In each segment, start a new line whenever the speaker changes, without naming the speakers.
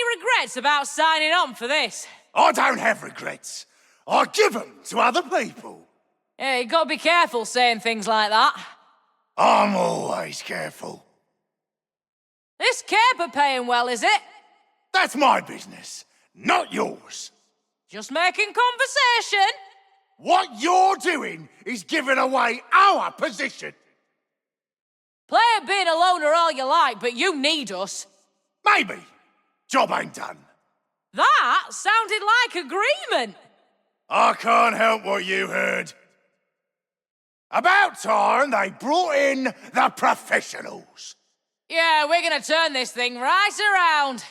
any regrets about signing on for this?
I don't have regrets. I give them to other people.
Yeah, you gotta be careful saying things like that.
I'm always careful.
This caper paying well, is it?
That's my business, not yours.
Just making conversation.
What you're doing is giving away our position.
Play at being a loner all you like, but you need us.
Maybe. Job ain't done.
That sounded like agreement.
I can't help what you heard. About time they brought in the professionals.
Yeah, we're gonna turn this thing right around.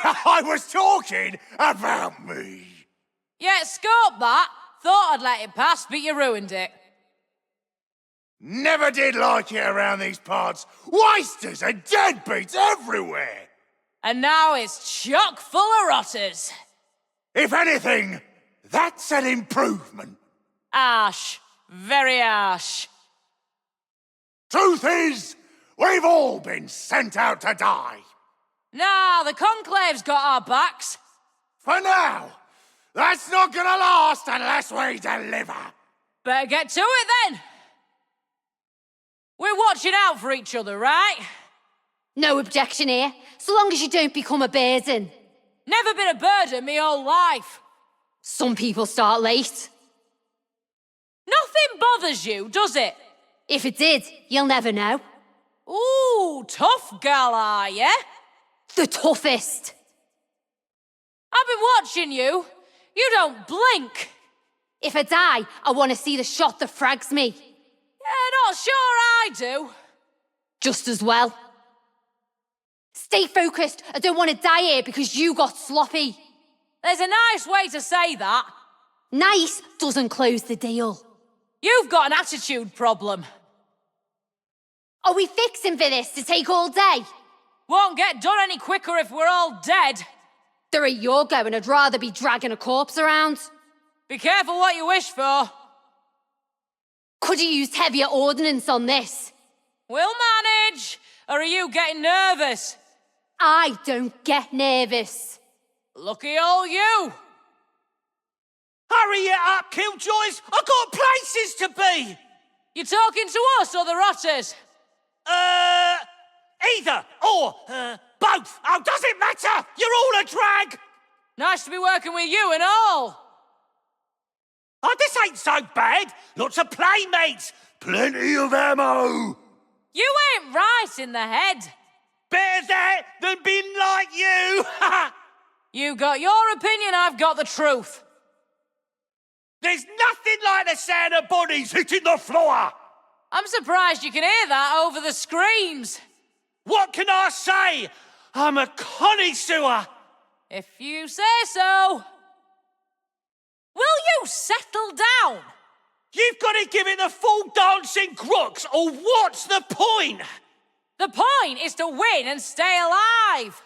I was talking about me.
Yeah, scope that. Thought I'd let it pass, but you ruined it.
Never did like it around these parts. Wasters and deadbeats everywhere.
And now it's chock full of rotters.
If anything, that's an improvement.
Harsh. Very harsh.
Truth is, we've all been sent out to die.
Nah, the Conclave's got our backs.
For now. That's not gonna last unless we deliver.
Better get to it then. We're watching out for each other, right?
No objection here, so long as you don't become a burden.
Never been a burden me whole life.
Some people start late.
Nothing bothers you, does it?
If it did, you'll never know.
Ooh, tough gal, are ya?
The toughest.
I've been watching you. You don't blink.
If I die, I want to see the shot that frags me.
Yeah, not sure I do.
Just as well. Stay focused. I don't want to die here because you got sloppy.
There's a nice way to say that.
Nice doesn't close the deal.
You've got an attitude problem.
Are we fixing for this to take all day?
Won't get done any quicker if we're all dead.
The rate you're going, I'd rather be dragging a corpse around.
Be careful what you wish for.
Could you use heavier ordnance on this?
We'll manage. Or are you getting nervous?
I don't get nervous.
Lucky old you.
Hurry it up, Killjoys! I've got places to be!
You talking to us or the rotters?
Either or both. Oh, does it matter? You're all a drag!
Nice to be working with you and all.
Oh, this ain't so bad. Lots of playmates.
Plenty of ammo.
You ain't right in the head.
Better that than being like you.
You got your opinion, I've got the truth.
There's nothing like the sound of bodies hitting the floor.
I'm surprised you can hear that over the screams.
What can I say? I'm a connoisseur.
If you say so. Will you settle down?
You've got to give it the full dancing crooks, or what's the point?
The point is to win and stay alive.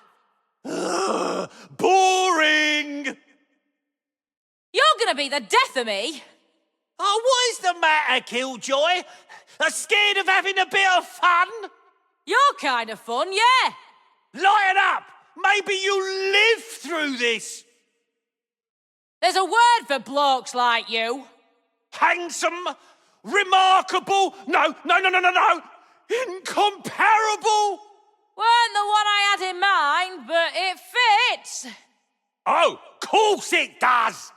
Boring.
You're gonna be the death of me.
Oh, what is the matter, Killjoy? Scared of having a bit of fun?
You're kind of fun, yeah.
Lighten up. Maybe you'll live through this.
There's a word for blokes like you.
Handsome, remarkable, no, incomparable.
Weren't the one I had in mind, but it fits.
Oh, course it does.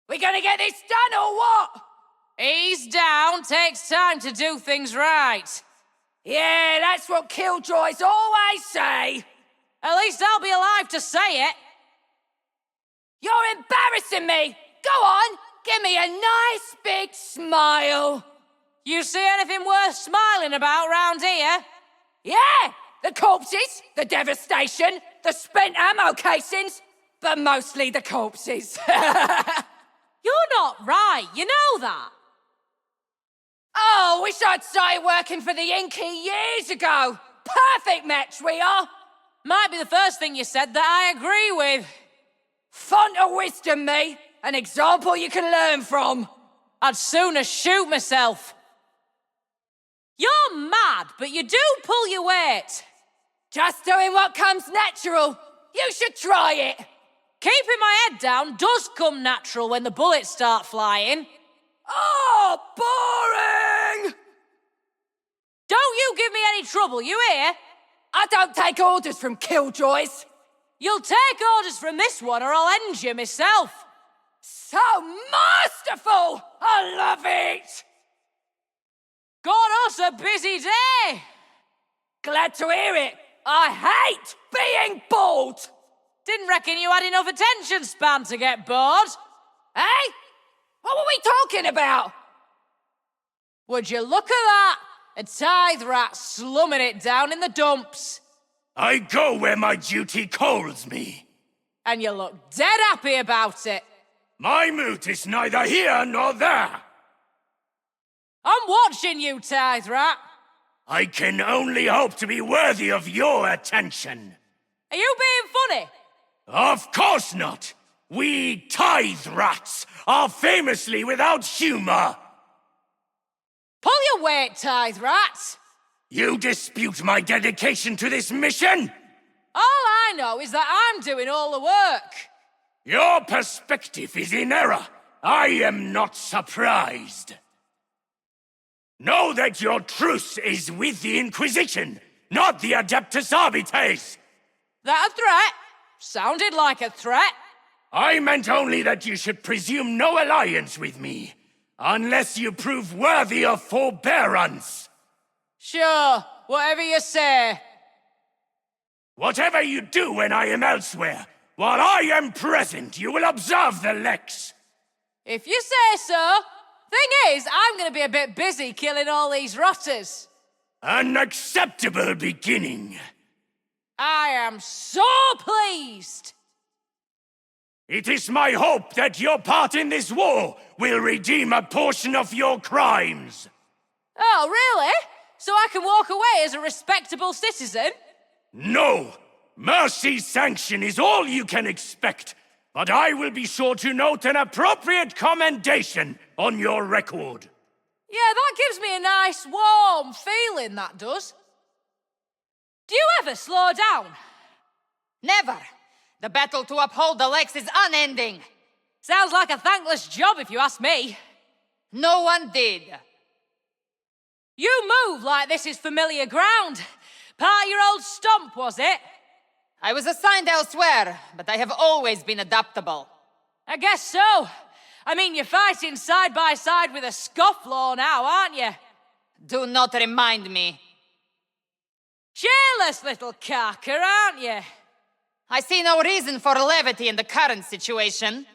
We gonna get this done or what? Ease down, takes time to do things right. Yeah, that's what killjoys always say. At least I'll be alive to say it. You're embarrassing me. Go on, give me a nice big smile. You see anything worth smiling about round here? Yeah, the corpses, the devastation, the spent ammo casings, but mostly the corpses. You're not right, you know that. Oh, wish I'd started working for the Inky years ago. Perfect match we are. Might be the first thing you said that I agree with. Font of wisdom, me. An example you can learn from. I'd sooner shoot myself. You're mad, but you do pull your weight. Just doing what comes natural. You should try it. Keeping my head down does come natural when the bullets start flying. Oh, boring! Don't you give me any trouble, you hear? I don't take orders from killjoys. You'll take orders from this one or I'll end you myself. So masterful! I love it! Got us a busy day. Glad to hear it. I hate being bored. Didn't reckon you had enough attention span to get bored. Hey? What were we talking about? Would you look at that? A tithe rat slumming it down in the dumps.
I go where my duty calls me.
And you look dead happy about it.
My moot is neither here nor there.
I'm watching you, tithe rat.
I can only hope to be worthy of your attention.
Are you being funny?
Of course not. We tithe rats are famously without humor.
Pull your weight, tithe rat.
You dispute my dedication to this mission?
All I know is that I'm doing all the work.
Your perspective is in error. I am not surprised. Know that your truce is with the Inquisition, not the Adeptus Arbitrator.
That a threat? Sounded like a threat.
I meant only that you should presume no alliance with me, unless you prove worthy of forbearance.
Sure, whatever you say.
Whatever you do when I am elsewhere, while I am present, you will observe the Lex.
If you say so. Thing is, I'm gonna be a bit busy killing all these rotters.
An acceptable beginning.
I am so pleased.
It is my hope that your part in this war will redeem a portion of your crimes.
Oh, really? So I can walk away as a respectable citizen?
No! Mercy's sanction is all you can expect, but I will be sure to note an appropriate commendation on your record.
Yeah, that gives me a nice, warm feeling, that does. Do you ever slow down?
Never. The battle to uphold the Lex is unending.
Sounds like a thankless job if you ask me.
No one did.
You move like this is familiar ground. Part of your old stomp, was it?
I was assigned elsewhere, but I have always been adaptable.
I guess so. I mean, you're fighting side by side with a scofflaw now, aren't you?
Do not remind me.
Cheerless little carker, aren't you?
I see no reason for levity in the current situation.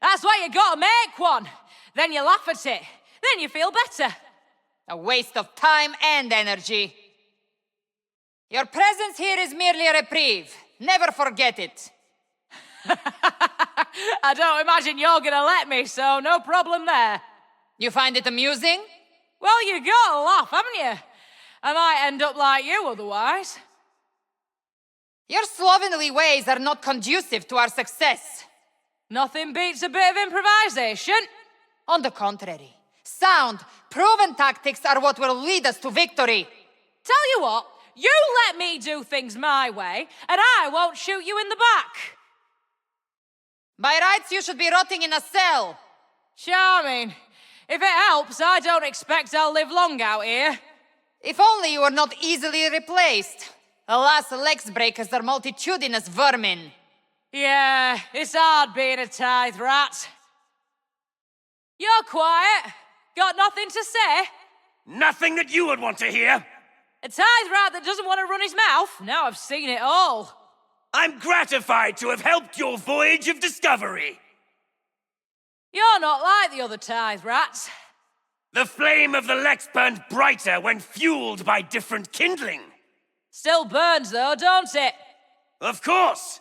That's why you gotta make one. Then you laugh at it. Then you feel better.
A waste of time and energy. Your presence here is merely a reprieve. Never forget it.
I don't imagine you're gonna let me, so no problem there.
You find it amusing?
Well, you gotta laugh, haven't you? I might end up like you otherwise.
Your slovenly ways are not conducive to our success.
Nothing beats a bit of improvisation.
On the contrary, sound, proven tactics are what will lead us to victory.
Tell you what, you let me do things my way, and I won't shoot you in the back.
By rights, you should be rotting in a cell.
Charming. If it helps, I don't expect I'll live long out here.
If only you were not easily replaced. Alas, Lex breakers are multitudinous vermin.
Yeah, it's hard being a tithe rat. You're quiet. Got nothing to say?
Nothing that you would want to hear.
A tithe rat that doesn't want to run his mouth? Now I've seen it all.
I'm gratified to have helped your voyage of discovery.
You're not like the other tithe rats.
The flame of the Lex burned brighter when fueled by different kindling.
Still burns though, don't it?
Of course.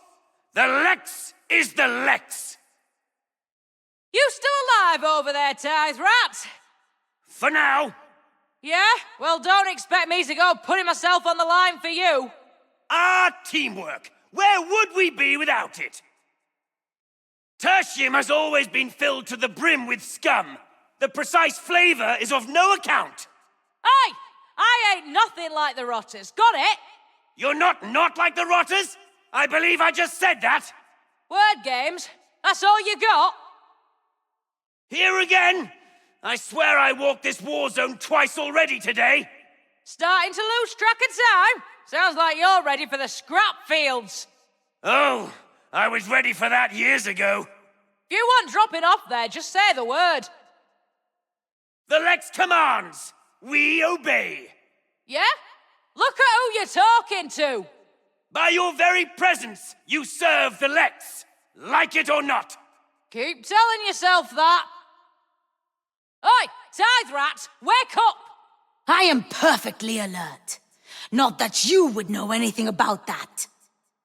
The Lex is the Lex.
You still alive over there, tithe rat?
For now.
Yeah? Well, don't expect me to go putting myself on the line for you.
Our teamwork. Where would we be without it? Tertium has always been filled to the brim with scum. The precise flavor is of no account.
Hey! I ain't nothing like the rotters. Got it?
You're not like the Rotters? I believe I just said that.
Word games? That's all you got?
Here again? I swear I walked this war zone twice already today.
Starting to lose track of time? Sounds like you're ready for the scrap fields.
Oh, I was ready for that years ago.
If you want dropping off there, just say the word.
The Lex commands. We obey.
Yeah? Look at who you're talking to.
By your very presence, you serve the Lex. Like it or not.
Keep telling yourself that. Oi, Tithe Rat, wake up!
I am perfectly alert. Not that you would know anything about that.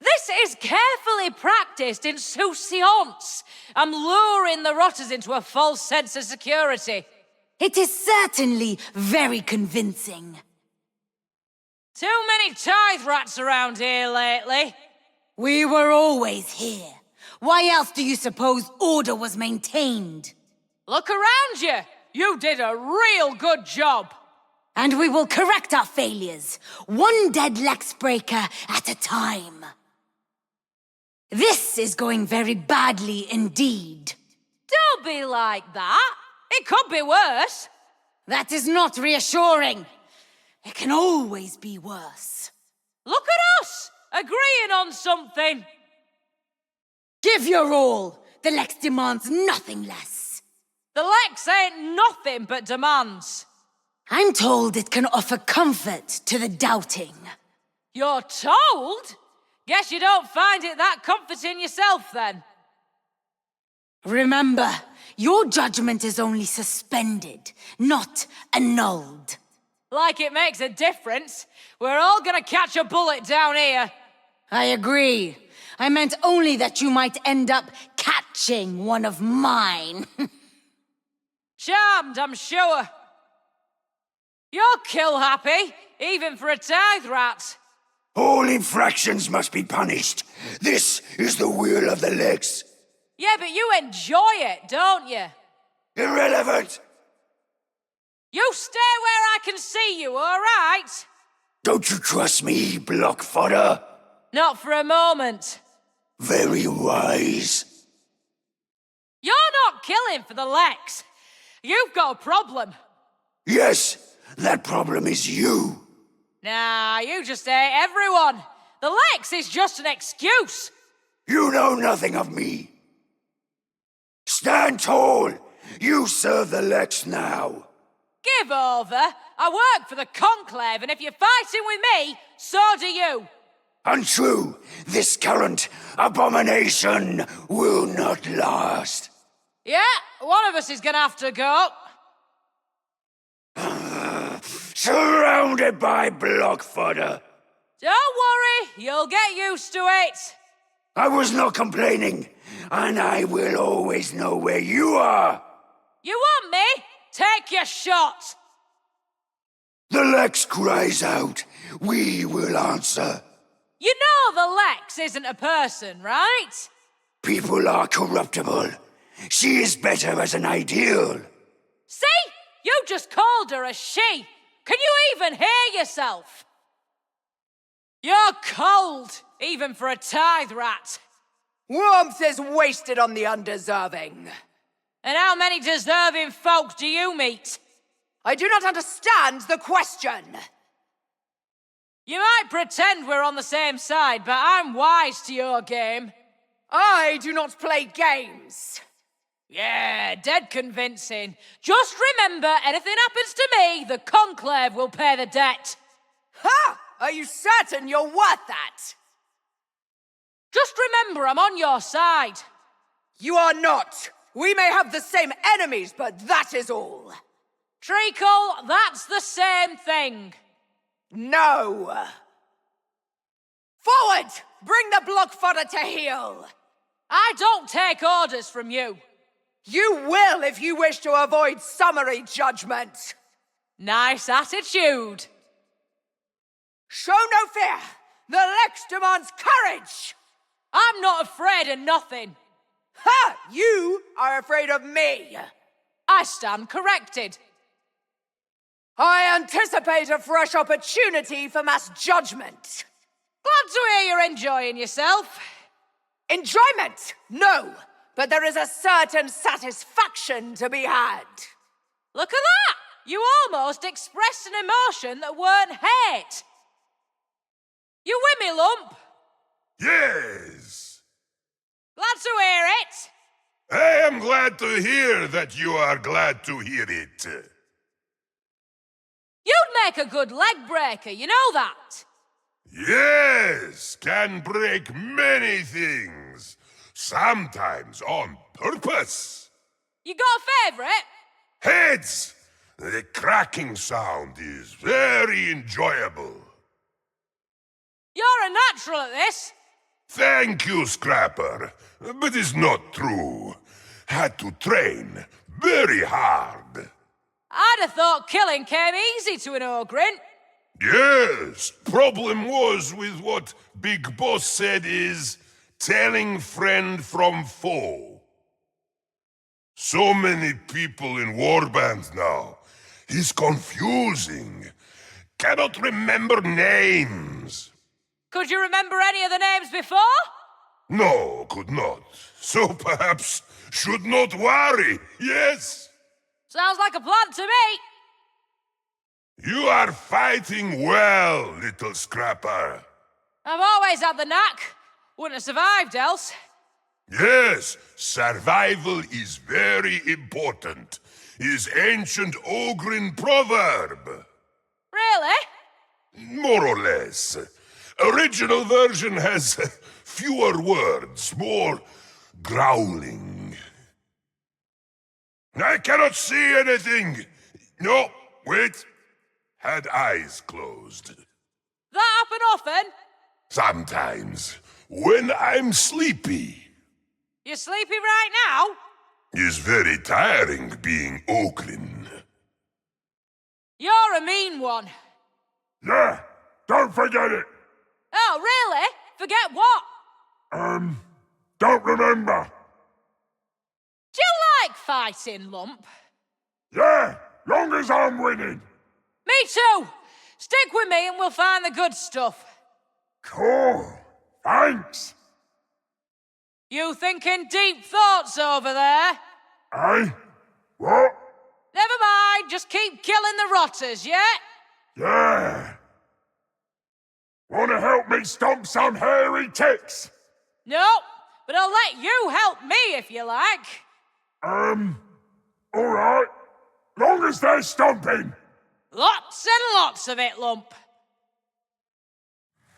This is carefully practiced insouciance. I'm luring the Rotters into a false sense of security.
It is certainly very convincing.
Too many Tithe Rats around here lately.
We were always here. Why else do you suppose order was maintained?
Look around you. You did a real good job.
And we will correct our failures, one dead Lex breaker at a time. This is going very badly indeed.
Don't be like that. It could be worse.
That is not reassuring. It can always be worse.
Look at us, agreeing on something.
Give your all. The Lex demands nothing less.
The Lex ain't nothing but demands.
I'm told it can offer comfort to the doubting.
You're told? Guess you don't find it that comforting yourself, then.
Remember, your judgment is only suspended, not annulled.
Like it makes a difference. We're all gonna catch a bullet down here.
I agree. I meant only that you might end up catching one of mine.
Charmed, I'm sure. You're kill-happy, even for a Tithe Rat.
All infractions must be punished. This is the will of the Lex.
Yeah, but you enjoy it, don't you?
Irrelevant.
You stay where I can see you, all right?
Don't you trust me, block fodder?
Not for a moment.
Very wise.
You're not killing for the Lex. You've got a problem.
Yes, that problem is you.
Nah, you just hate everyone. The Lex is just an excuse.
You know nothing of me. Stand tall. You serve the Lex now.
Give over. I work for the Conclave, and if you're fighting with me, so do you.
Untrue. This current abomination will not last.
Yeah, one of us is gonna have to go.
Surrounded by block fodder.
Don't worry, you'll get used to it.
I was not complaining, and I will always know where you are.
You want me? Take your shot.
The Lex cries out. We will answer.
You know the Lex isn't a person, right?
People are corruptible. She is better as an ideal.
See? You just called her a she. Can you even hear yourself? You're cold, even for a Tithe Rat.
Warmth is wasted on the undeserving.
And how many deserving folk do you meet?
I do not understand the question.
You might pretend we're on the same side, but I'm wise to your game.
I do not play games.
Yeah, dead convincing. Just remember, anything happens to me, the Conclave will pay the debt.
Ha! Are you certain you're worth that?
Just remember, I'm on your side.
You are not. We may have the same enemies, but that is all.
Treacle, that's the same thing.
No. Forward! Bring the block fodder to heel.
I don't take orders from you.
You will if you wish to avoid summary judgment.
Nice attitude.
Show no fear. The Lex demands courage.
I'm not afraid of nothing.
Ha! You are afraid of me.
I stand corrected.
I anticipate a fresh opportunity for mass judgment.
Glad to hear you're enjoying yourself.
Enjoyment? No. But there is a certain satisfaction to be had.
Look at that! You almost expressed an emotion that weren't hate. You with me, Lump?
Yes.
Glad to hear it.
I am glad to hear that you are glad to hear it.
You'd make a good leg breaker, you know that?
Yes, can break many things. Sometimes on purpose.
You got a favourite?
Heads! The cracking sound is very enjoyable.
You're a natural at this.
Thank you, Scrapper. But it's not true. Had to train very hard.
I'd have thought killing came easy to an Ogryn.
Yes, problem was with what Big Boss said is telling friend from foe. So many people in warbands now. It's confusing. Cannot remember names.
Could you remember any of the names before?
No, could not. So perhaps should not worry, yes?
Sounds like a plan to me.
You are fighting well, little Scrapper.
I've always had the knack. Wouldn't have survived else.
Yes, survival is very important. Is ancient Ogryn proverb.
Really?
More or less. Original version has fewer words, more growling. I cannot see anything. No, wait. Had eyes closed.
That happen often?
Sometimes, when I'm sleepy.
You sleepy right now?
Is very tiring being Ogryn.
You're a mean one.
Yeah, don't forget it.
Oh, really? Forget what?
Don't remember.
Do you like fighting, Lump?
Yeah, long as I'm winning.
Me too. Stick with me and we'll find the good stuff.
Cool. Thanks.
You thinking deep thoughts over there?
Aye? What?
Never mind, just keep killing the rotters, yeah?
Yeah. Wanna help me stomp some hairy ticks?
No, but I'll let you help me if you like.
Alright. Long as they're stomping.
Lots and lots of it, Lump.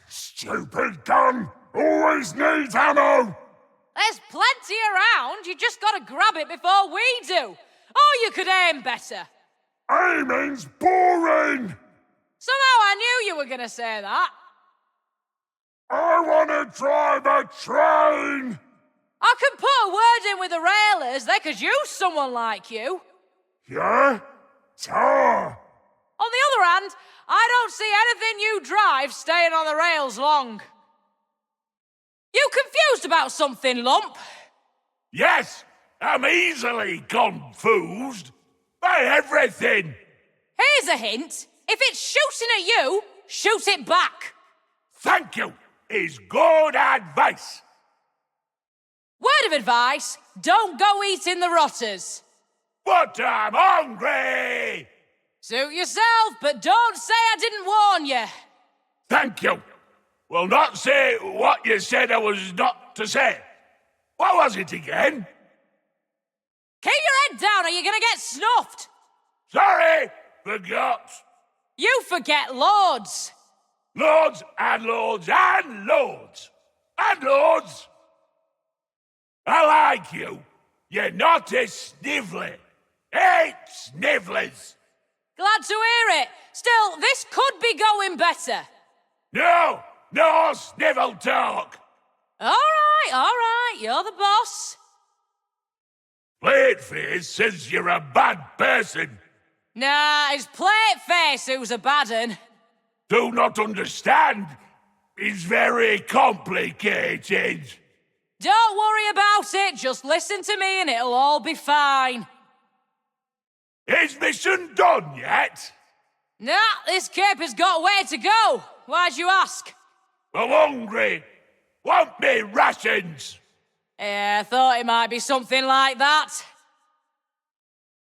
Stupid gun always needs ammo.
There's plenty around, you just gotta grab it before we do. Or you could aim better.
Aiming's boring.
Somehow I knew you were gonna say that.
I wanna drive a train.
I can put a word in with the railers, they could use someone like you.
Yeah? Ta.
On the other hand, I don't see anything you drive staying on the rails long. You confused about something, Lump?
Yes, I'm easily confused by everything.
Here's a hint. If it's shooting at you, shoot it back.
Thank you, is good advice.
Word of advice, don't go eating the rotters.
But I'm hungry.
Suit yourself, but don't say I didn't warn you.
Thank you. Will not say what you said I was not to say. What was it again?
Keep your head down or you're gonna get snuffed.
Sorry, forgot.
You forget lords.
Lords and lords and lords. And lords. I like you. You're not a snivelly. Hate snivellers.
Glad to hear it. Still, this could be going better.
No snivel talk.
All right, you're the boss.
Plateface says you're a bad person.
Nah, it's Plateface who's a bad un.
Do not understand. It's very complicated.
Don't worry about it, just listen to me and it'll all be fine.
Is mission done yet?
Nah, this cape has got a way to go. Why'd you ask?
I'm hungry. Want me rations?
Yeah, I thought it might be something like that.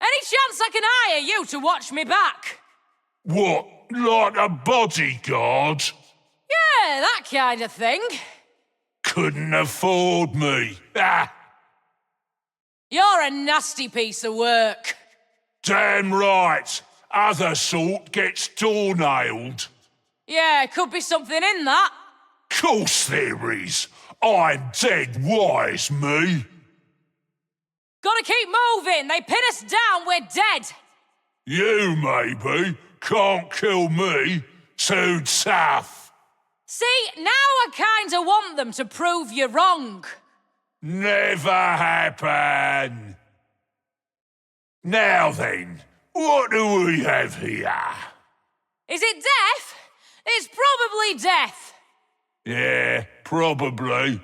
Any chance I can hire you to watch me back?
What, like a bodyguard?
Yeah, that kind of thing.
Couldn't afford me. Ah,
You're a nasty piece of work.
damn right. Other sort gets door-nailed.
Yeah, could be something in that.
Course there is. I'm dead wise, me.
Gotta keep moving. They pin us down, we're dead.
You, maybe, can't kill me. Too tough.
See, now I kinda want them to prove you wrong.
Never happen. Now then, what do we have here?
Is it death? It's probably death.
Yeah, probably.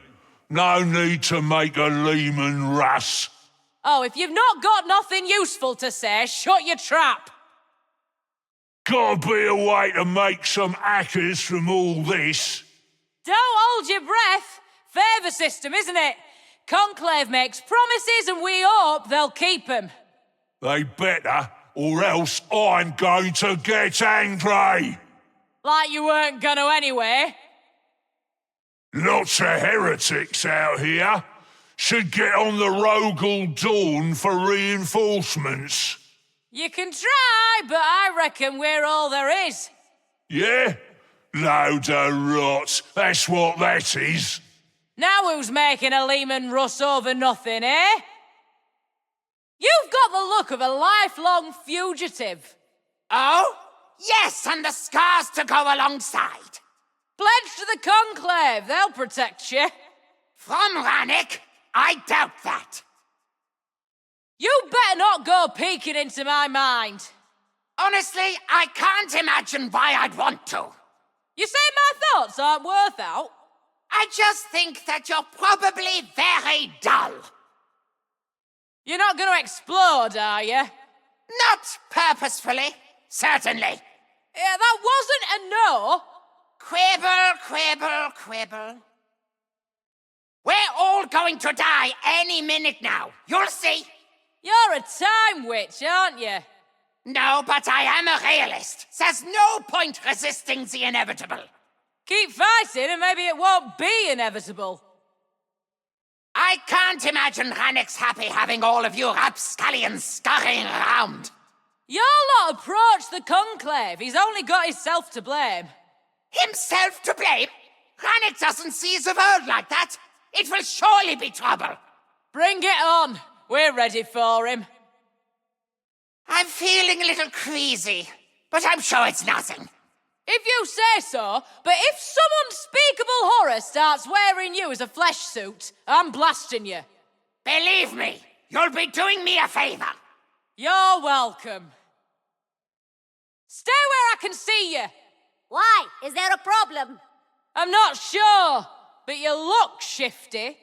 No need to make a Lehman Russ.
Oh, if you've not got nothing useful to say, shut your trap.
Gotta be a way to make some hackers from all this.
Don't hold your breath. Favour system, isn't it? Conclave makes promises and we hope they'll keep them.
They better, or else I'm going to get angry.
Like you weren't gonna anyway.
Lots of heretics out here. Should get on the Rogel Dawn for reinforcements.
You can try, but I reckon we're all there is.
Yeah? Load of rot. That's what that is.
Now who's making a Lehman Russ over nothing, eh? You've got the look of a lifelong fugitive.
Oh? Yes, and the scars to go alongside.
Pledge to the Conclave, they'll protect you.
From Rannick? I doubt that.
You better not go peeking into my mind.
Honestly, I can't imagine why I'd want to.
You say my thoughts aren't worth out?
I just think that you're probably very dull.
You're not gonna explode, are you?
Not purposefully, certainly.
Yeah, that wasn't a no.
Quibble, quibble, quibble. We're all going to die any minute now. You'll see.
You're a time witch, aren't you?
No, but I am a realist. There's no point resisting the inevitable.
Keep fighting and maybe it won't be inevitable.
I can't imagine Rannick's happy having all of you rapscallions scurrying around.
Your lot approached the Conclave. He's only got himself to blame.
Himself to blame? Rannick doesn't see the world like that. It will surely be trouble.
Bring it on. We're ready for him.
I'm feeling a little queasy, but I'm sure it's nothing.
If you say so, but if some unspeakable horror starts wearing you as a flesh suit, I'm blasting you.
Believe me, you'll be doing me a favor.
You're welcome. Stay where I can see you.
Why? Is there a problem?
I'm not sure, but you look shifty.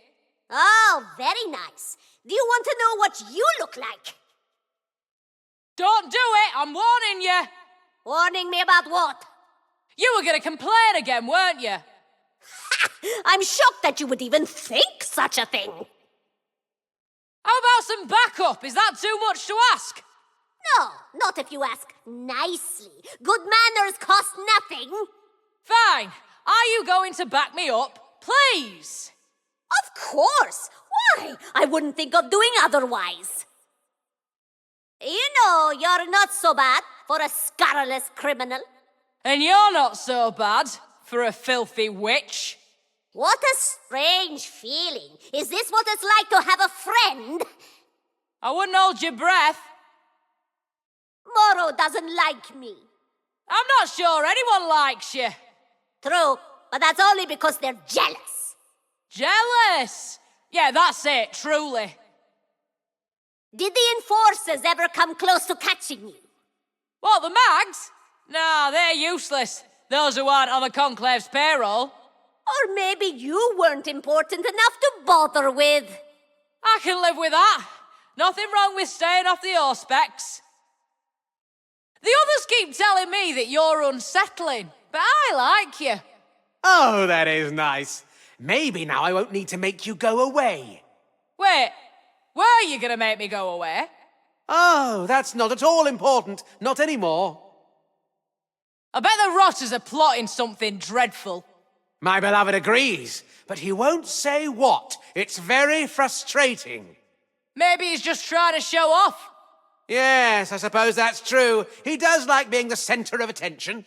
Oh, very nice. Do you want to know what you look like?
Don't do it, I'm warning you.
Warning me about what?
You were gonna complain again, weren't you?
I'm shocked that you would even think such a thing.
How about some backup? Is that too much to ask?
No, not if you ask nicely. Good manners cost nothing.
Fine. Are you going to back me up, please?
Of course. Why? I wouldn't think of doing otherwise. You know, you're not so bad for a scurrilous criminal.
And you're not so bad for a filthy witch.
What a strange feeling. Is this what it's like to have a friend?
I wouldn't hold your breath.
Moro doesn't like me.
I'm not sure anyone likes you.
True, but that's only because they're jealous.
Jealous? Yeah, that's it, truly.
Did the enforcers ever come close to catching you?
What, the mags? Nah, they're useless. Those who aren't on the Conclave's payroll.
Or maybe you weren't important enough to bother with.
I can live with that. Nothing wrong with staying off the Auspex. The others keep telling me that you're unsettling, but I like you.
Oh, that is nice. Maybe now I won't need to make you go away.
Wait, where are you gonna make me go away?
Oh, that's not at all important. Not anymore.
I bet the rotters are plotting something dreadful.
My beloved agrees, but he won't say what. It's very frustrating.
Maybe he's just trying to show off.
Yes, I suppose that's true. He does like being the center of attention.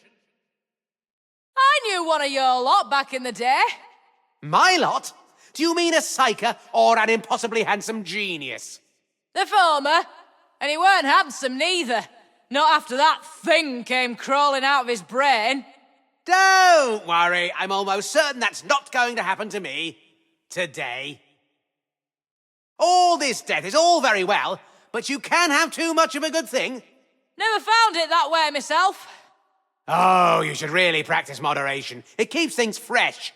I knew one of your lot back in the day.
My lot? Do you mean a psyker or an impossibly handsome genius?
The former. And he weren't handsome neither. Not after that thing came crawling out of his brain.
Don't worry, I'm almost certain that's not going to happen to me. Today. All this death is all very well, but you can have too much of a good thing.
Never found it that way myself.
Oh, you should really practice moderation. It keeps things fresh.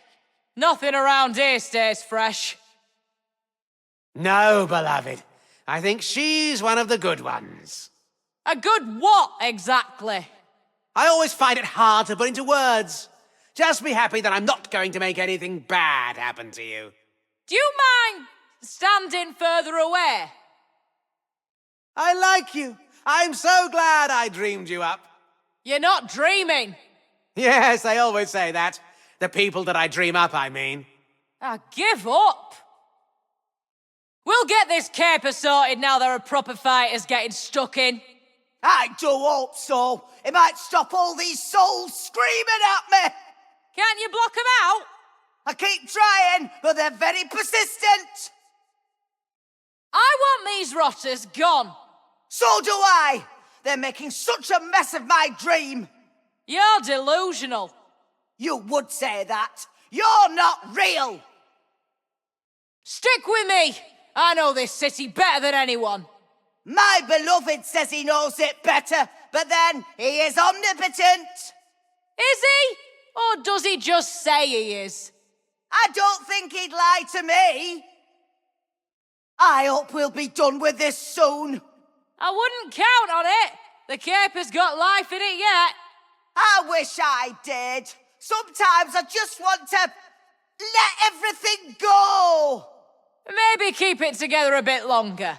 Nothing around here stays fresh.
No, beloved. I think she's one of the good ones.
A good what, exactly?
I always find it hard to put into words. Just be happy that I'm not going to make anything bad happen to you.
Do you mind standing further away?
I like you. I'm so glad I dreamed you up.
You're not dreaming.
Yes, I always say that. The people that I dream up, I mean.
Give up. We'll get this caper sorted now there are proper fighters getting stuck in.
I do hope so. It might stop all these souls screaming at me.
Can't you block them out?
I keep trying, but they're very persistent.
I want these rotters gone.
So do I. They're making such a mess of my dream.
You're delusional.
You would say that. You're not real.
Stick with me. I know this city better than anyone.
My beloved says he knows it better, but then he is omnipotent.
Is he? Or does he just say he is?
I don't think he'd lie to me. I hope we'll be done with this soon.
I wouldn't count on it. The caper's got life in it yet.
I wish I did. Sometimes I just want to let everything go.
Maybe keep it together a bit longer.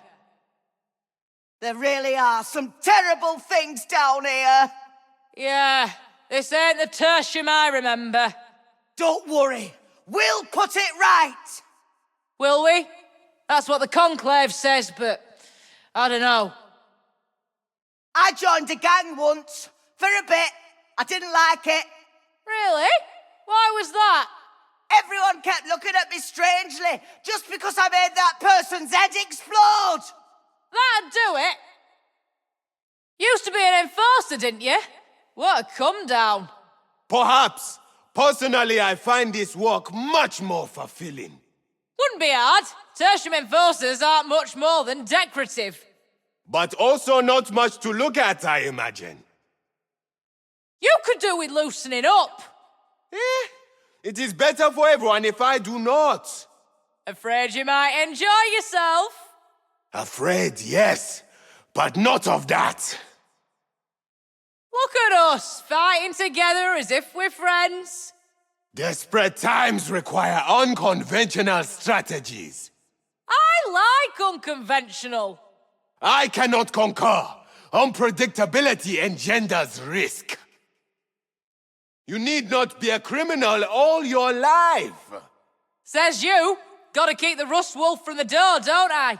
There really are some terrible things down here.
Yeah, this ain't the tertium I remember.
Don't worry. We'll put it right.
Will we? That's what the conclave says, but I don't know.
I joined a gang once. For a bit. I didn't like it.
Really? Why was that?
Everyone kept looking at me strangely just because I made that person's head explode.
That'd do it. Used to be an enforcer, didn't you? What a come down.
Perhaps. Personally, I find this work much more fulfilling.
Wouldn't be hard. Tertium enforcers aren't much more than decorative.
But also not much to look at, I imagine.
You could do with loosening up.
It is better for everyone if I do not.
Afraid you might enjoy yourself.
Afraid, yes, but not of that.
Look at us, fighting together as if we're friends.
Desperate times require unconventional strategies.
I like unconventional.
I cannot concur. Unpredictability engenders risk. You need not be a criminal all your life.
Says you. Gotta keep the rust wolf from the door, don't I?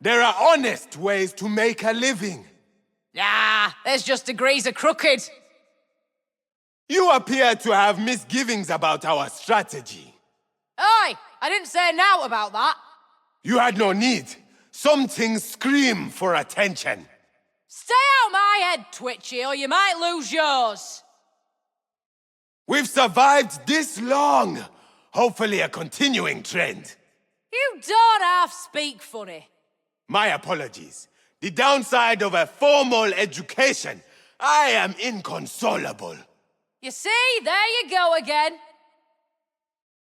There are honest ways to make a living.
Nah, there's just degrees of crooked.
You appear to have misgivings about our strategy.
Oi, I didn't say now about that.
You had no need. Some things scream for attention.
Stay out my head, Twitchy, or you might lose yours.
We've survived this long. Hopefully a continuing trend.
You don't half speak funny.
My apologies. The downside of a formal education, I am inconsolable.
You see, there you go again.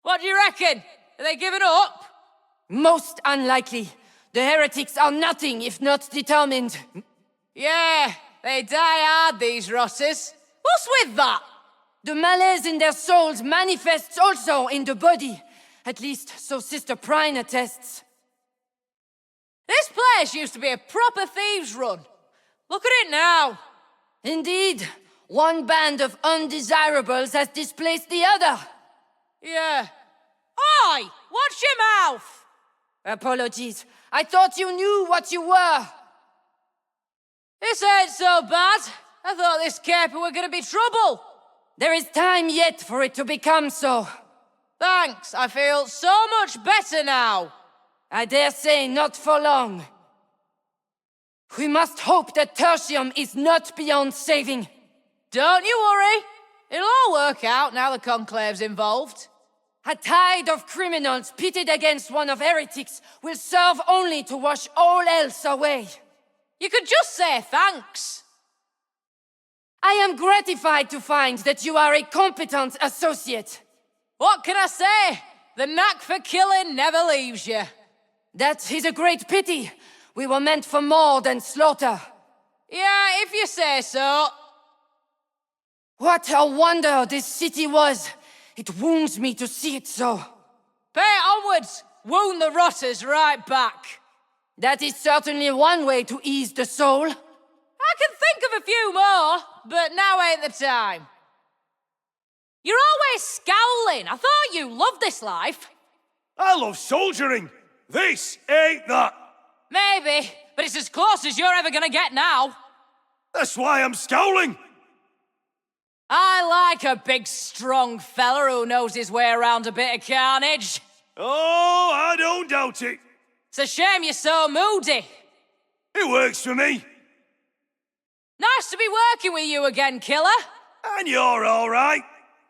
What do you reckon? Are they giving up?
Most unlikely. The heretics are nothing if not determined.
Yeah, they die hard, these rotters. What's with that?
The malaise in their souls manifests also in the body. At least, so Sister Prine attests.
This place used to be a proper thieves' run. Look at it now.
Indeed, one band of undesirables has displaced the other.
Yeah. Oi! Watch your mouth!
Apologies. I thought you knew what you were.
This ain't so bad. I thought this caper were gonna be trouble.
There is time yet for it to become so.
Thanks, I feel so much better now.
I dare say not for long. We must hope that Tertium is not beyond saving.
Don't you worry. It'll all work out now the Conclave's involved.
A tide of criminals pitted against one of heretics will serve only to wash all else away.
You could just say thanks.
I am gratified to find that you are a competent associate.
What can I say? The knack for killing never leaves you.
That is a great pity. We were meant for more than slaughter.
Yeah, if you say so.
What a wonder this city was. It wounds me to see it so.
Pay it onwards. Wound the rotters right back.
That is certainly one way to ease the soul.
I can think of a few more, but now ain't the time. You're always scowling. I thought you loved this life.
I love soldiering. This ain't that.
Maybe, but it's as close as you're ever gonna get now.
That's why I'm scowling.
I like a big, strong fella who knows his way around a bit of carnage.
Oh, I don't doubt it.
It's a shame you're so moody.
It works for me.
Nice to be working with you again, killer.
And you're all right.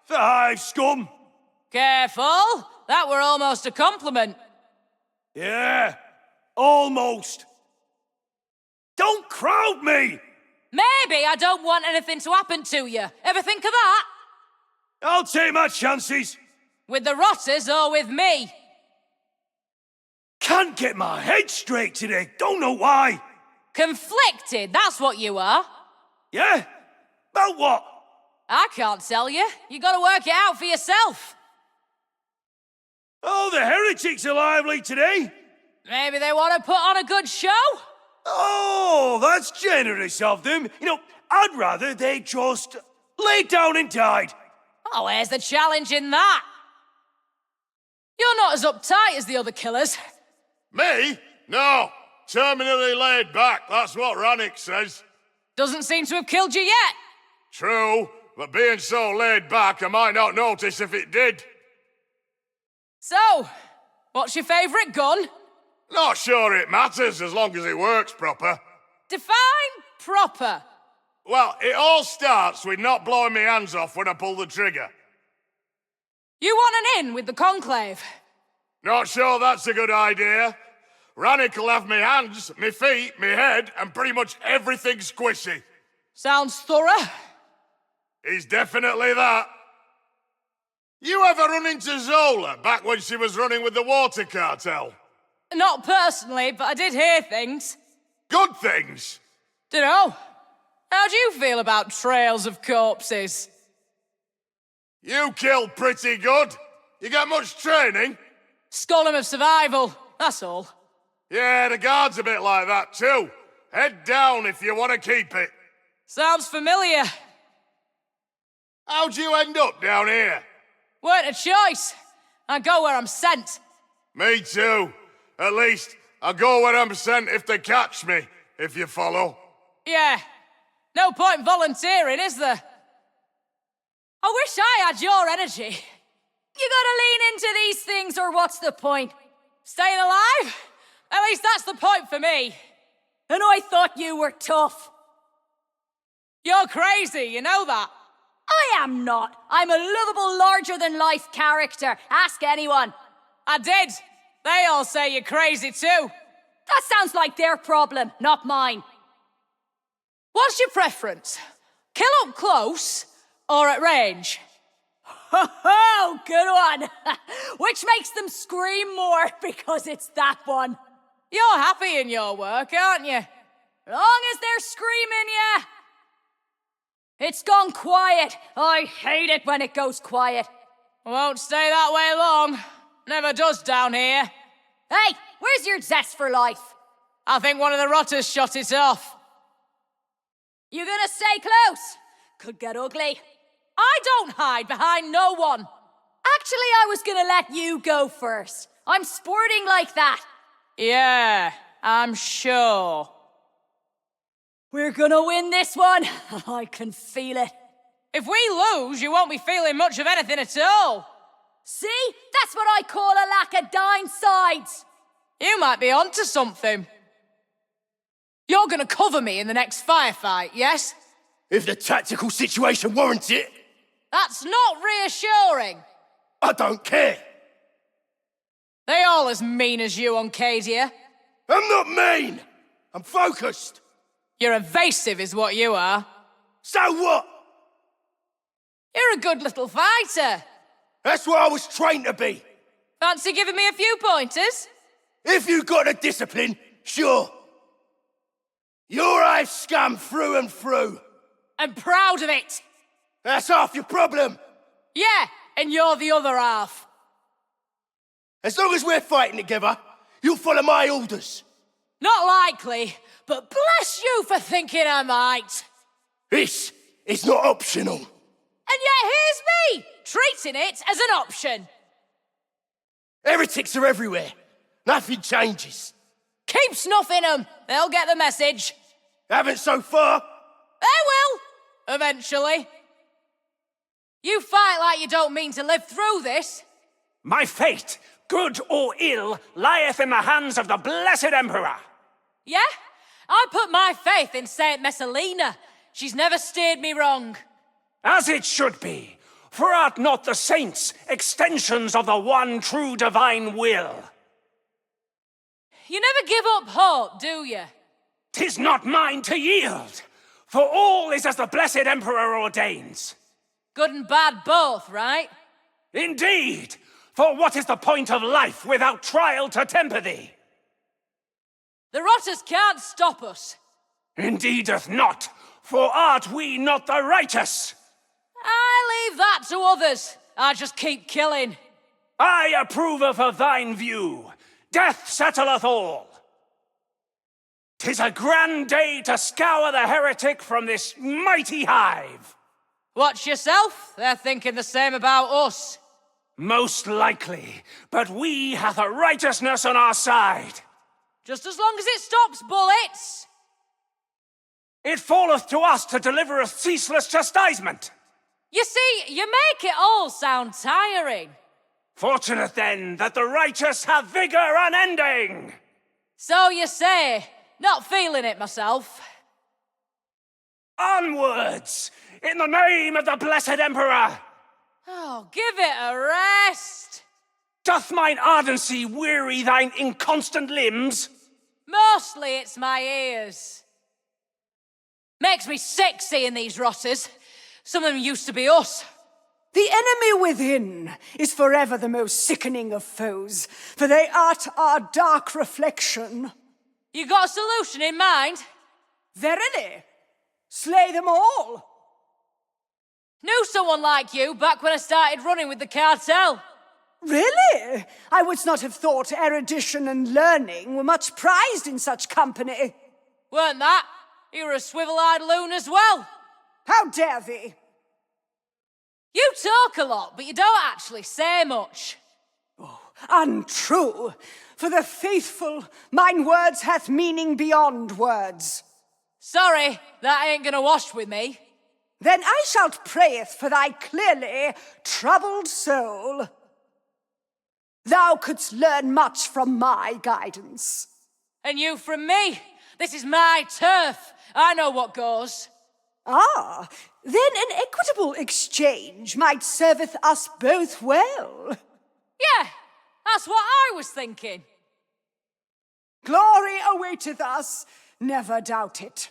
The Hive Scum.
Careful. That were almost a compliment.
Yeah, almost. Don't crowd me!
Maybe I don't want anything to happen to you. Ever think of that?
I'll take my chances.
With the rotters or with me?
Can't get my head straight today. Don't know why.
Conflicted, that's what you are.
Yeah? About what?
I can't tell you. You gotta work it out for yourself.
Oh, the heretics are lively today.
Maybe they want to put on a good show?
Oh, that's generous of them. You know, I'd rather they just lay down and died.
Oh, where's the challenge in that? You're not as uptight as the other killers.
Me? No. Terminally laid back, that's what Rannick says.
Doesn't seem to have killed you yet.
True, but being so laid back, I might not notice if it did.
So, what's your favourite gun?
Not sure it matters as long as it works proper.
Define proper.
Well, it all starts with not blowing my hands off when I pull the trigger.
You want an in with the Conclave?
Not sure that's a good idea. Rannick will have me hands, me feet, me head, and pretty much everything squishy.
Sounds thorough.
He's definitely that. You ever run into Zola back when she was running with the water cartel?
Not personally, but I did hear things.
Good things?
Dunno. How do you feel about trails of corpses?
You killed pretty good. You got much training?
Scholar of survival, that's all.
Yeah, the guard's a bit like that too. Head down if you want to keep it.
Sounds familiar.
How'd you end up down here?
Weren't a choice. I go where I'm sent.
Me too. At least, I go where I'm sent if they catch me, if you follow.
Yeah. No point volunteering, is there? I wish I had your energy.
You gotta lean into these things, or what's the point?
Staying alive? At least that's the point for me.
And I thought you were tough.
You're crazy, you know that.
I am not. I'm a lovable, larger-than-life character. Ask anyone.
I did. They all say you're crazy too.
That sounds like their problem, not mine.
What's your preference? Kill up close or at range?
Oh, good one. Which makes them scream more because it's that one.
You're happy in your work, aren't you?
Long as they're screaming, yeah. It's gone quiet. I hate it when it goes quiet.
Won't stay that way long. Never does down here.
Hey, where's your zest for life?
I think one of the rotters shot it off.
You gonna stay close? Could get ugly.
I don't hide behind no one.
Actually, I was gonna let you go first. I'm sporting like that.
Yeah, I'm sure.
We're gonna win this one. I can feel it.
If we lose, you won't be feeling much of anything at all.
See? That's what I call a lack of dying sides.
You might be onto something. You're gonna cover me in the next firefight, yes?
If the tactical situation warrants it.
That's not reassuring.
I don't care.
They all as mean as you, Uncadia.
I'm not mean. I'm focused.
You're evasive is what you are.
So what?
You're a good little fighter.
That's what I was trained to be.
Fancy giving me a few pointers?
If you got the discipline, sure. You're Hive Scum through and through.
I'm proud of it.
That's half your problem.
Yeah, and you're the other half.
As long as we're fighting together, you'll follow my orders.
Not likely, but bless you for thinking I might.
This is not optional.
And yet here's me, treating it as an option.
Heretics are everywhere. Nothing changes.
Keep snuffing them. They'll get the message.
Haven't so far.
They will, eventually. You fight like you don't mean to live through this.
My fate, good or ill, lieth in the hands of the blessed Emperor.
Yeah? I put my faith in Saint Messalina. She's never steered me wrong.
As it should be, for art not the saints extensions of the one true divine will?
You never give up hope, do you?
'Tis not mine to yield, for all is as the blessed Emperor ordains.
Good and bad both, right?
Indeed, for what is the point of life without trial to temper thee?
The rotters can't stop us.
Indeedeth not, for art we not the righteous?
I leave that to others. I just keep killing.
I approveth of thine view. Death settleth all. 'Tis a grand day to scour the heretic from this mighty hive.
Watch yourself. They're thinking the same about us.
Most likely, but we hath a righteousness on our side.
Just as long as it stops bullets.
It falleth to us to deliver a ceaseless chastisement.
You see, you make it all sound tiring.
Fortunate then that the righteous have vigor unending.
So you say. Not feeling it myself.
Onwards, in the name of the blessed Emperor.
Oh, give it a rest.
Doth mine ardency weary thine inconstant limbs?
Mostly it's my ears. Makes me sick seeing these rotters. Some of them used to be us.
The enemy within is forever the most sickening of foes, for they art our dark reflection.
You got a solution in mind?
Verily, slay them all.
Knew someone like you back when I started running with the cartel.
Really? I would not have thought erudition and learning were much prized in such company.
Weren't that? You were a swivel-eyed loon as well.
How dare thee?
You talk a lot, but you don't actually say much.
Untrue. For the faithful, mine words hath meaning beyond words.
Sorry, that ain't gonna wash with me.
Then I shalt prayeth for thy clearly troubled soul. Thou couldst learn much from my guidance.
And you from me. This is my turf. I know what goes.
Ah, then an equitable exchange might serveth us both well.
Yeah, that's what I was thinking.
Glory awaiteth us, never doubt it.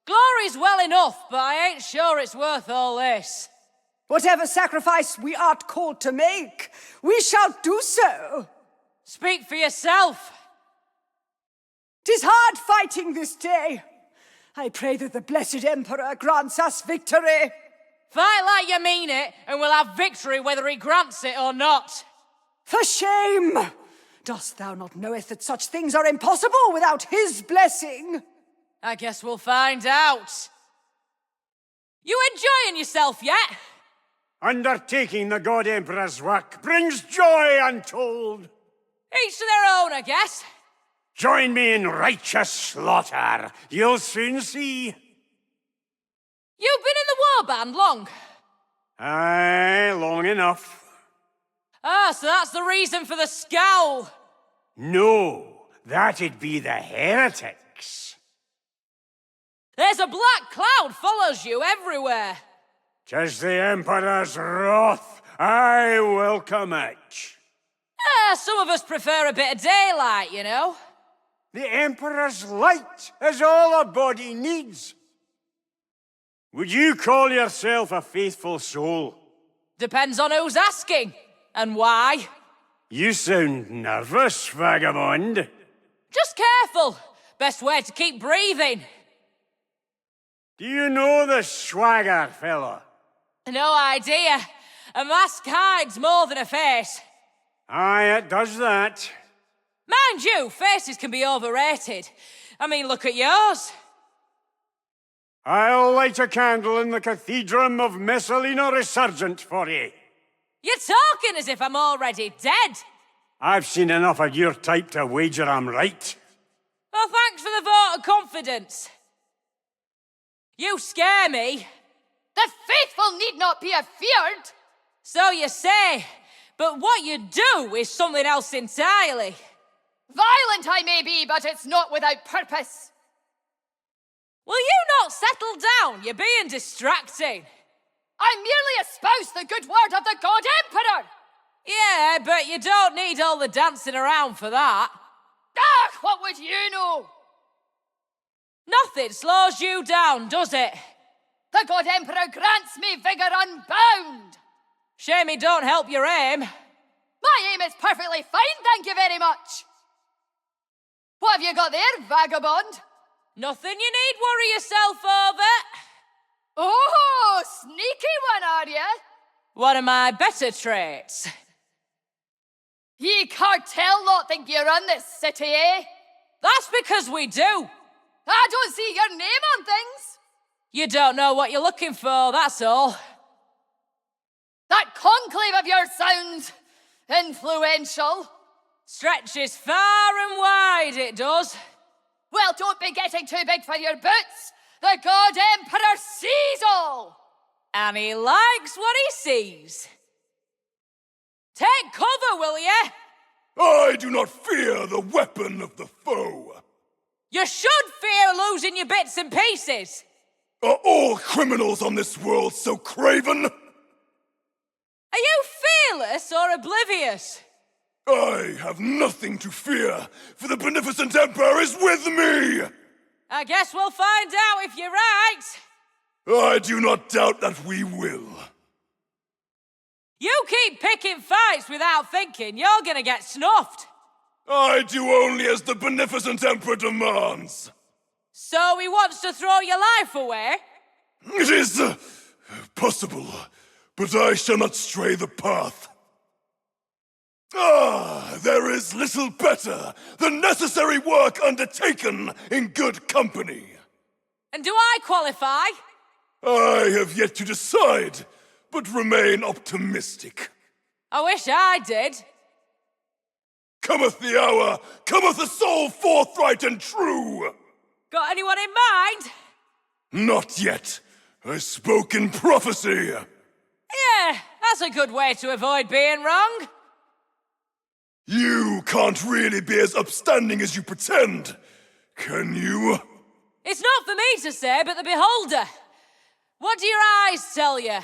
Glory's well enough, but I ain't sure it's worth all this.
Whatever sacrifice we art called to make, we shall do so.
Speak for yourself.
'Tis hard fighting this day. I pray that the blessed Emperor grants us victory.
Fight like you mean it, and we'll have victory whether he grants it or not.
For shame! Dost thou not knoweth that such things are impossible without his blessing?
I guess we'll find out. You enjoying yourself yet?
Undertaking the God Emperor's work brings joy untold.
Each to their own, I guess.
Join me in righteous slaughter. You'll soon see.
You've been in the warband long?
Aye, long enough.
Ah, so that's the reason for the scowl.
No, that'd be the heretics.
There's a black cloud follows you everywhere.
'Tis the Emperor's wrath. I welcome it.
Some of us prefer a bit of daylight, you know.
The Emperor's light is all a body needs. Would you call yourself a faithful soul?
Depends on who's asking, and why.
You sound nervous, vagabond.
Just careful. Best way to keep breathing.
Do you know the swagger, fella?
No idea. A mask hides more than a face.
Aye, it does that.
Mind you, faces can be overrated. I mean, look at yours.
I'll light a candle in the Cathedral of Messalina Resurgent for ye.
You're talking as if I'm already dead.
I've seen enough of your type to wager I'm right.
Well, thanks for the vote of confidence. You scare me.
The faithful need not be afeared.
So you say, but what you do is something else entirely.
Violent I may be, but it's not without purpose.
Will you not settle down? You're being distracting.
I merely espouse the good word of the God Emperor.
Yeah, but you don't need all the dancing around for that.
Ah, what would you know?
Nothing slows you down, does it?
The God Emperor grants me vigor unbound.
Shame he don't help your aim.
My aim is perfectly fine, thank you very much. What have you got there, vagabond?
Nothing you need worry yourself over.
Oh, sneaky one, are you?
One of my better traits.
Ye cartel lot think you run this city, eh?
That's because we do.
I don't see your name on things.
You don't know what you're looking for, that's all.
That conclave of yours sounds influential.
Stretches far and wide, it does.
Well, don't be getting too big for your boots. The God Emperor sees all.
And he likes what he sees. Take cover, will you?
I do not fear the weapon of the foe.
You should fear losing your bits and pieces.
Are all criminals on this world so craven?
Are you fearless or oblivious?
I have nothing to fear, for the beneficent Emperor is with me!
I guess we'll find out if you're right.
I do not doubt that we will.
You keep picking fights without thinking, you're gonna get snuffed.
I do only as the beneficent Emperor demands.
So he wants to throw your life away?
It is possible, but I shall not stray the path. There is little better than necessary work undertaken in good company.
And do I qualify?
I have yet to decide, but remain optimistic.
I wish I did.
Cometh the hour, cometh the soul forthright and true!
Got anyone in mind?
Not yet. I spoke in prophecy.
Yeah, that's a good way to avoid being wrong.
You can't really be as upstanding as you pretend, can you?
It's not for me to say, but the beholder. What do your eyes tell you?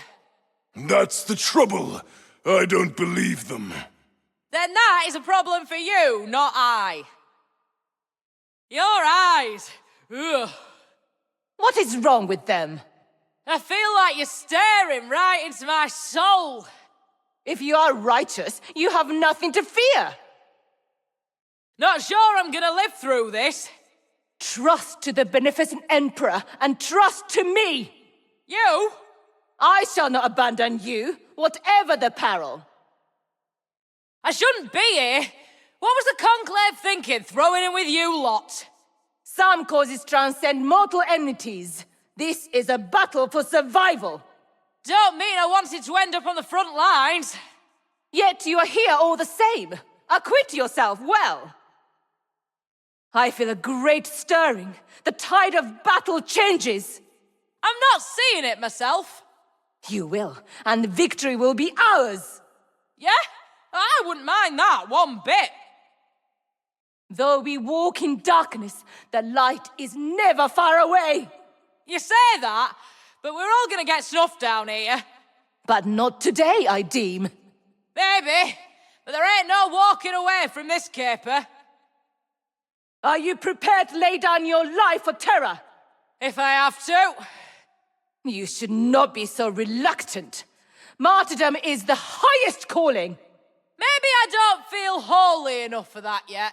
That's the trouble. I don't believe them.
Then that is a problem for you, not I. Your eyes. Ugh.
What is wrong with them?
I feel like you're staring right into my soul.
If you are righteous, you have nothing to fear.
Not sure I'm gonna live through this.
Trust to the beneficent Emperor, and trust to me!
You?
I shall not abandon you, whatever the peril.
I shouldn't be here. What was the Conclave thinking, throwing in with you lot?
Some causes transcend mortal enmities. This is a battle for survival.
Don't mean I wanted to end up on the front lines.
Yet you are here all the same. Acquit yourself well. I feel a great stirring. The tide of battle changes.
I'm not seeing it myself.
You will, and victory will be ours.
Yeah? I wouldn't mind that one bit.
Though we walk in darkness, the light is never far away.
You say that, but we're all gonna get snuffed down here.
But not today, I deem.
Maybe, but there ain't no walking away from this caper.
Are you prepared to lay down your life for terror?
If I have to.
You should not be so reluctant. Martyrdom is the highest calling.
Maybe I don't feel holy enough for that yet.